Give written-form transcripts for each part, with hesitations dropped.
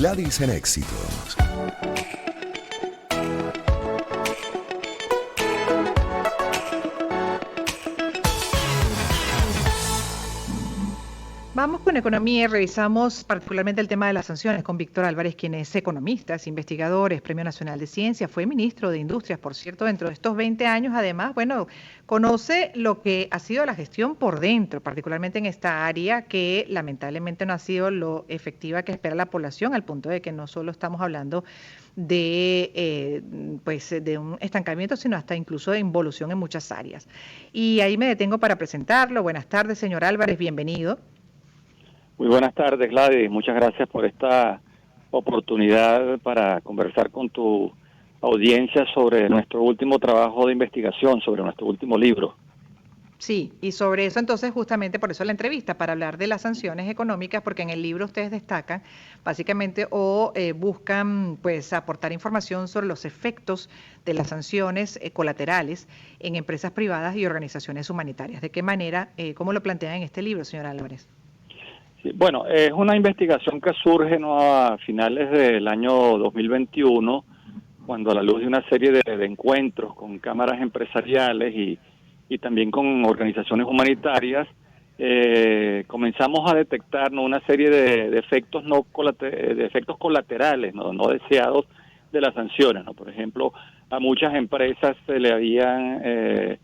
Gladys en Éxitos. Vamos con economía y revisamos particularmente el tema de las sanciones con Víctor Álvarez, quien es economista, es investigador, es Premio Nacional de Ciencia, fue ministro de Industrias, por cierto, dentro de estos 20 años. Además, bueno, conoce lo que ha sido la gestión por dentro, particularmente en esta área que lamentablemente no ha sido lo efectiva que espera la población, al punto de que no solo estamos hablando de un estancamiento, sino hasta incluso de involución en muchas áreas. Y ahí me detengo para presentarlo. Buenas tardes, señor Álvarez, bienvenido. Muy buenas tardes, Gladys. Muchas gracias por esta oportunidad para conversar con tu audiencia sobre nuestro último trabajo de investigación, sobre nuestro último libro. Sí, y sobre eso entonces justamente por eso la entrevista, para hablar de las sanciones económicas, porque en el libro ustedes destacan básicamente buscan pues aportar información sobre los efectos de las sanciones colaterales en empresas privadas y organizaciones humanitarias. ¿De qué manera, cómo lo plantean en este libro, señor Álvarez? Sí, bueno, es una investigación que surge a finales del año 2021, cuando a la luz de una serie de encuentros con cámaras empresariales y también con organizaciones humanitarias, comenzamos a detectar una serie de efectos de efectos colaterales no deseados de las sanciones, ¿no? Por ejemplo, a muchas empresas se le habían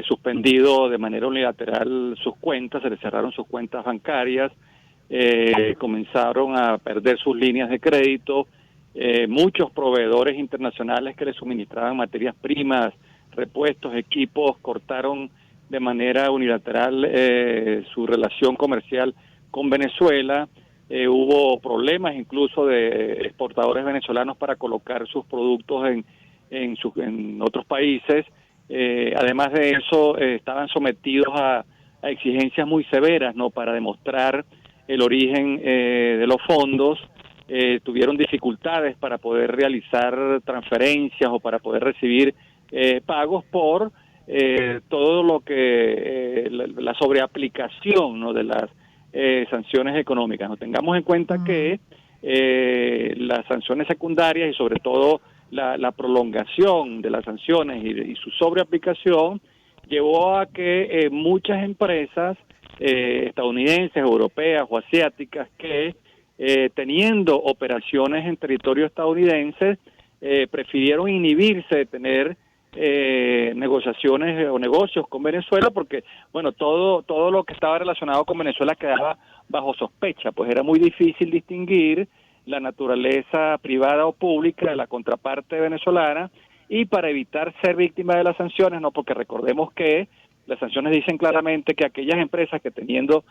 suspendido de manera unilateral sus cuentas, se les cerraron sus cuentas bancarias, comenzaron a perder sus líneas de crédito, muchos proveedores internacionales que les suministraban materias primas, repuestos, equipos, cortaron de manera unilateral su relación comercial con Venezuela. Hubo problemas incluso de exportadores venezolanos para colocar sus productos en otros países. Además de eso, estaban sometidos a exigencias muy severas, ¿no?, para demostrar el origen de los fondos. Tuvieron dificultades para poder realizar transferencias o para poder recibir pagos por todo lo que la sobreaplicación, ¿no?, de las sanciones económicas. No tengamos en cuenta que las sanciones secundarias y sobre todo la prolongación de las sanciones y su sobreaplicación llevó a que muchas empresas estadounidenses, europeas o asiáticas que teniendo operaciones en territorio estadounidense prefirieron inhibirse de tener negociaciones o negocios con Venezuela, porque bueno, todo lo que estaba relacionado con Venezuela quedaba bajo sospecha, pues era muy difícil distinguir la naturaleza privada o pública de la contraparte venezolana, y para evitar ser víctima de las sanciones, no, porque recordemos que las sanciones dicen claramente que aquellas empresas que teniendo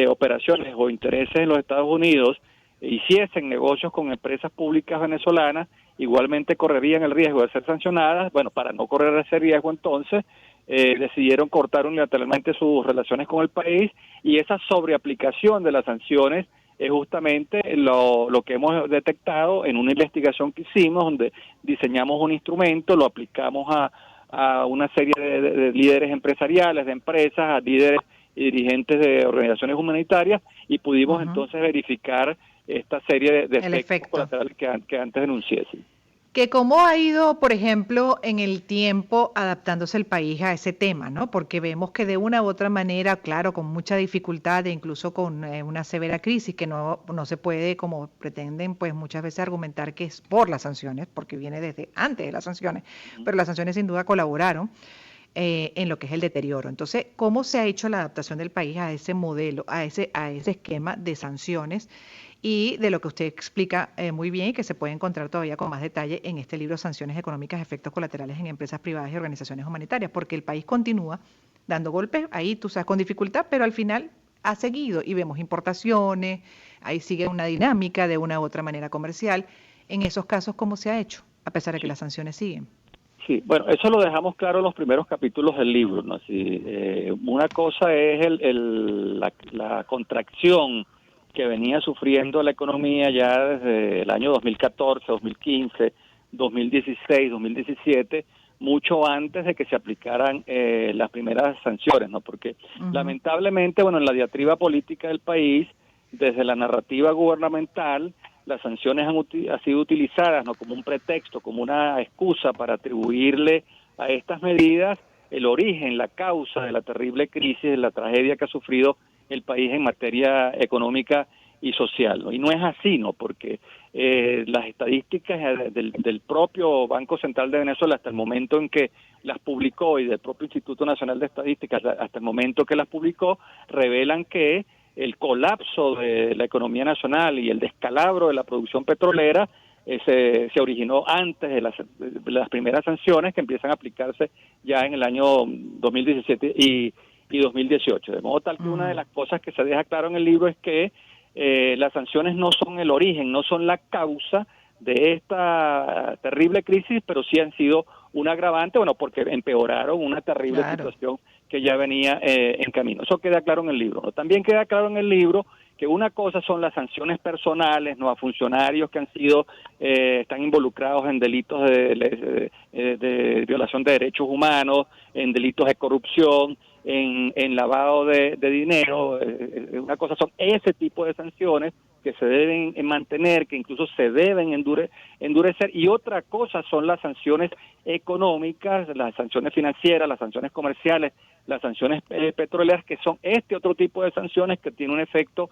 operaciones o intereses en los Estados Unidos hiciesen negocios con empresas públicas venezolanas, igualmente correrían el riesgo de ser sancionadas. Bueno, para no correr ese riesgo entonces decidieron cortar unilateralmente sus relaciones con el país, y esa sobreaplicación de las sanciones es justamente lo que hemos detectado en una investigación que hicimos, donde diseñamos un instrumento, lo aplicamos a una serie de líderes empresariales, de empresas, a líderes y dirigentes de organizaciones humanitarias, y pudimos entonces verificar esta serie de efectos colaterales que antes denuncié. Sí. Que cómo ha ido, por ejemplo, en el tiempo adaptándose el país a ese tema, ¿no? Porque vemos que de una u otra manera, claro, con mucha dificultad e incluso con una severa crisis que no se puede, como pretenden, pues muchas veces argumentar que es por las sanciones, porque viene desde antes de las sanciones, pero las sanciones sin duda colaboraron en lo que es el deterioro. Entonces, ¿cómo se ha hecho la adaptación del país a ese modelo, a ese esquema de sanciones? Y de lo que usted explica muy bien y que se puede encontrar todavía con más detalle en este libro, Sanciones Económicas, Efectos Colaterales en Empresas Privadas y Organizaciones Humanitarias, porque el país continúa dando golpes, ahí tú sabes, con dificultad, pero al final ha seguido y vemos importaciones, ahí sigue una dinámica de una u otra manera comercial. En esos casos, ¿cómo se ha hecho? A pesar de que las sanciones siguen. Sí, bueno, eso lo dejamos claro en los primeros capítulos del libro, ¿no? Sí, una cosa es la contracción que venía sufriendo la economía ya desde el año 2014, 2015, 2016, 2017, mucho antes de que se aplicaran las primeras sanciones, ¿no? Porque lamentablemente, bueno, en la diatriba política del país, desde la narrativa gubernamental, las sanciones han sido utilizadas, ¿no?, como un pretexto, como una excusa para atribuirle a estas medidas el origen, la causa de la terrible crisis, de la tragedia que ha sufrido el país en materia económica y social, ¿no? Y no es así, ¿no? Porque las estadísticas del propio Banco Central de Venezuela hasta el momento en que las publicó y del propio Instituto Nacional de Estadística hasta el momento que las publicó revelan que el colapso de la economía nacional y el descalabro de la producción petrolera se originó antes de las primeras sanciones que empiezan a aplicarse ya en el año 2017 y 2018. De modo tal que una de las cosas que se deja claro en el libro es que las sanciones no son el origen, no son la causa de esta terrible crisis, pero sí han sido un agravante, bueno, porque empeoraron una terrible situación que ya venía en camino. Eso queda claro en el libro, ¿no? También queda claro en el libro que una cosa son las sanciones personales, ¿no?, a funcionarios que están involucrados en delitos de violación de derechos humanos, en delitos de corrupción, en lavado de dinero. Una cosa son ese tipo de sanciones que se deben mantener, que incluso se deben endurecer, y otra cosa son las sanciones económicas, las sanciones financieras, las sanciones comerciales, las sanciones petroleras, que son este otro tipo de sanciones que tiene un efecto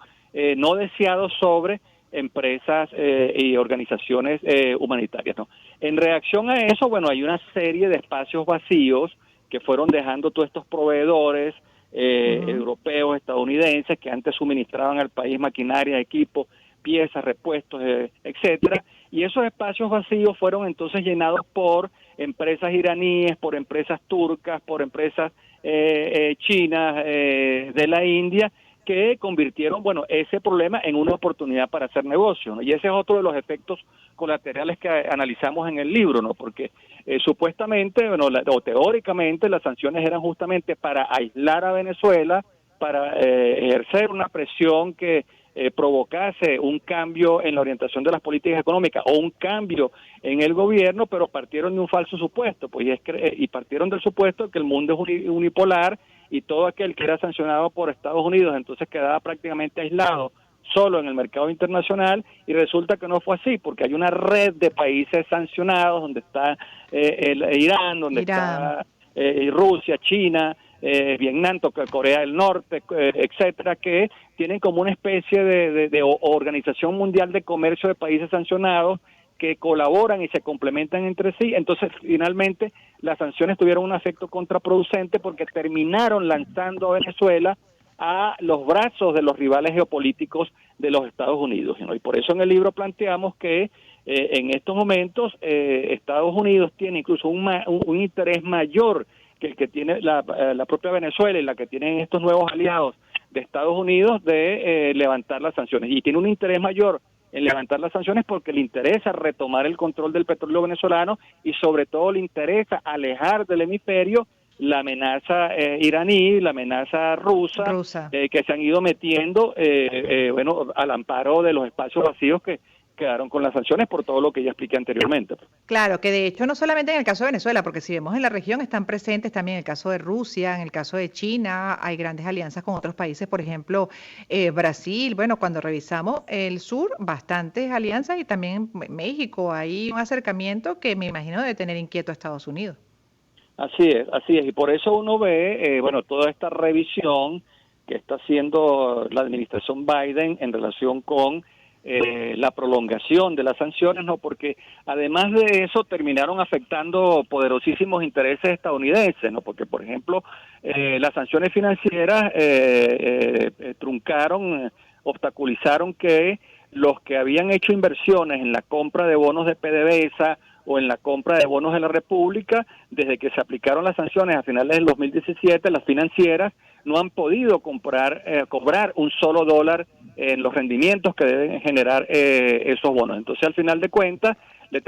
no deseado sobre empresas y organizaciones humanitarias, ¿no? En reacción a eso, bueno, hay una serie de espacios vacíos que fueron dejando todos estos proveedores europeos, estadounidenses, que antes suministraban al país maquinaria, equipos, piezas, repuestos, etcétera, y esos espacios vacíos fueron entonces llenados por empresas iraníes, por empresas turcas, por empresas chinas, de la India, que convirtieron, bueno, ese problema en una oportunidad para hacer negocio, ¿no? Y ese es otro de los efectos colaterales que analizamos en el libro, ¿no? Porque supuestamente, bueno, o teóricamente, las sanciones eran justamente para aislar a Venezuela, para ejercer una presión que provocase un cambio en la orientación de las políticas económicas o un cambio en el gobierno, pero partieron de un falso supuesto, pues y partieron del supuesto que el mundo es unipolar y todo aquel que era sancionado por Estados Unidos entonces quedaba prácticamente aislado solo en el mercado internacional, y resulta que no fue así, porque hay una red de países sancionados donde está Irán, donde está Rusia, China, Vietnam, Corea del Norte, etcétera, que tienen como una especie de organización mundial de comercio de países sancionados que colaboran y se complementan entre sí. Entonces, finalmente, las sanciones tuvieron un efecto contraproducente porque terminaron lanzando a Venezuela a los brazos de los rivales geopolíticos de los Estados Unidos, ¿no? Y por eso en el libro planteamos que en estos momentos Estados Unidos tiene incluso un interés mayor que el que tiene la propia Venezuela y la que tienen estos nuevos aliados de Estados Unidos de levantar las sanciones, y tiene un interés mayor en levantar las sanciones porque le interesa retomar el control del petróleo venezolano y sobre todo le interesa alejar del hemisferio la amenaza iraní, la amenaza rusa. Que se han ido metiendo bueno, al amparo de los espacios vacíos que quedaron con las sanciones por todo lo que ya expliqué anteriormente. Claro, que de hecho no solamente en el caso de Venezuela, porque si vemos en la región están presentes también en el caso de Rusia, en el caso de China, hay grandes alianzas con otros países, por ejemplo, Brasil. Bueno, cuando revisamos el sur, bastantes alianzas, y también México, hay un acercamiento que me imagino debe tener inquieto a Estados Unidos. Así es, y por eso uno ve, bueno, toda esta revisión que está haciendo la administración Biden en relación con la prolongación de las sanciones, ¿no? Porque además de eso terminaron afectando poderosísimos intereses estadounidenses, ¿no? Porque, por ejemplo, las sanciones financieras truncaron, obstaculizaron que los que habían hecho inversiones en la compra de bonos de PDVSA o en la compra de bonos de la República, desde que se aplicaron las sanciones a finales del 2017, las financieras no han podido cobrar un solo dólar en los rendimientos que deben generar esos bonos. Entonces, al final de cuentas, le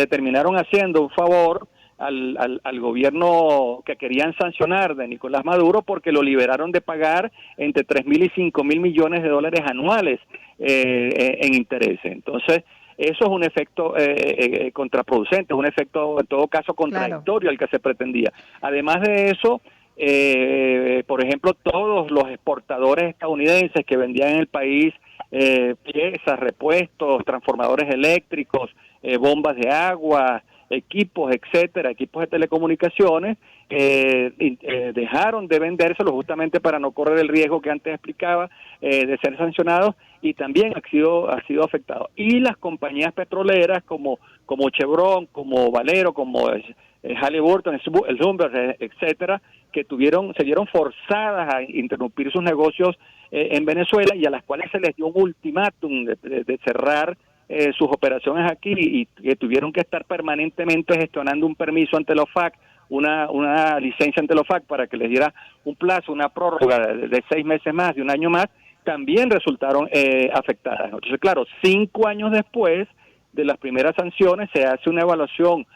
terminaron haciendo un favor al gobierno que querían sancionar de Nicolás Maduro, porque lo liberaron de pagar entre 3.000 y 5.000 millones de dólares anuales en intereses. Entonces, eso es un efecto contraproducente, es un efecto en todo caso contradictorio al que se pretendía. Además de eso, por ejemplo, todos los exportadores estadounidenses que vendían en el país piezas, repuestos, transformadores eléctricos, bombas de agua, equipos, etcétera, equipos de telecomunicaciones, dejaron de vendérselos justamente para no correr el riesgo que antes explicaba de ser sancionados, y también ha sido afectado. Y las compañías petroleras como Chevron, como Valero, como Halliburton, el Bloomberg, etcétera, que se vieron forzadas a interrumpir sus negocios en Venezuela, y a las cuales se les dio un ultimátum de cerrar sus operaciones aquí, y que tuvieron que estar permanentemente gestionando un permiso ante la OFAC, una licencia ante la OFAC para que les diera un plazo, una prórroga de 6 meses más, de un año más, también resultaron afectadas. Entonces, claro, 5 años después de las primeras sanciones se hace una evaluación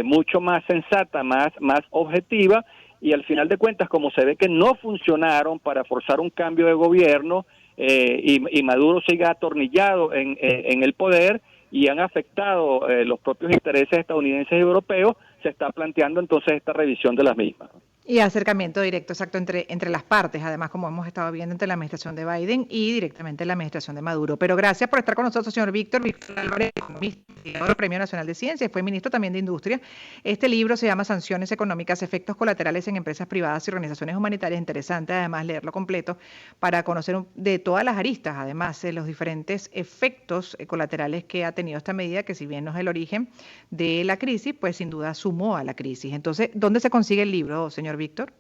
mucho más sensata, más objetiva, y al final de cuentas, como se ve que no funcionaron para forzar un cambio de gobierno, y Maduro sigue atornillado en el poder, y han afectado los propios intereses estadounidenses y europeos, se está planteando entonces esta revisión de las mismas. Y acercamiento directo, exacto, entre las partes, además, como hemos estado viendo entre la administración de Biden y directamente la administración de Maduro. Pero gracias por estar con nosotros, señor Víctor Álvarez, economista, del Premio Nacional de Ciencias, fue ministro también de Industria. Este libro se llama Sanciones Económicas, Efectos Colaterales en Empresas Privadas y Organizaciones Humanitarias. Interesante, además, leerlo completo para conocer de todas las aristas, además, los diferentes efectos colaterales que ha tenido esta medida, que si bien no es el origen de la crisis, pues sin duda sumó a la crisis. Entonces, ¿dónde se consigue el libro, señor Víctor?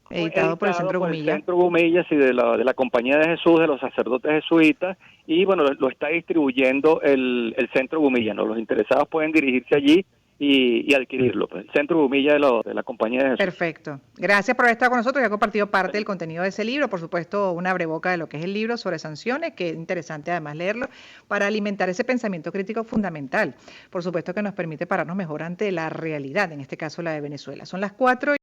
Editado por el Centro Gumilla. El Centro Gumilla, sí, de la Compañía de Jesús, de los sacerdotes jesuitas, y bueno, lo está distribuyendo el Centro Gumilla, ¿no? Los interesados pueden dirigirse allí y adquirirlo, pues, el Centro Gumilla de la Compañía de Jesús. Perfecto. Gracias por haber estado con nosotros y haber compartido parte del contenido de ese libro. Por supuesto, una abreboca de lo que es el libro sobre sanciones, que es interesante además leerlo, para alimentar ese pensamiento crítico fundamental. Por supuesto que nos permite pararnos mejor ante la realidad, en este caso la de Venezuela. Son las 4.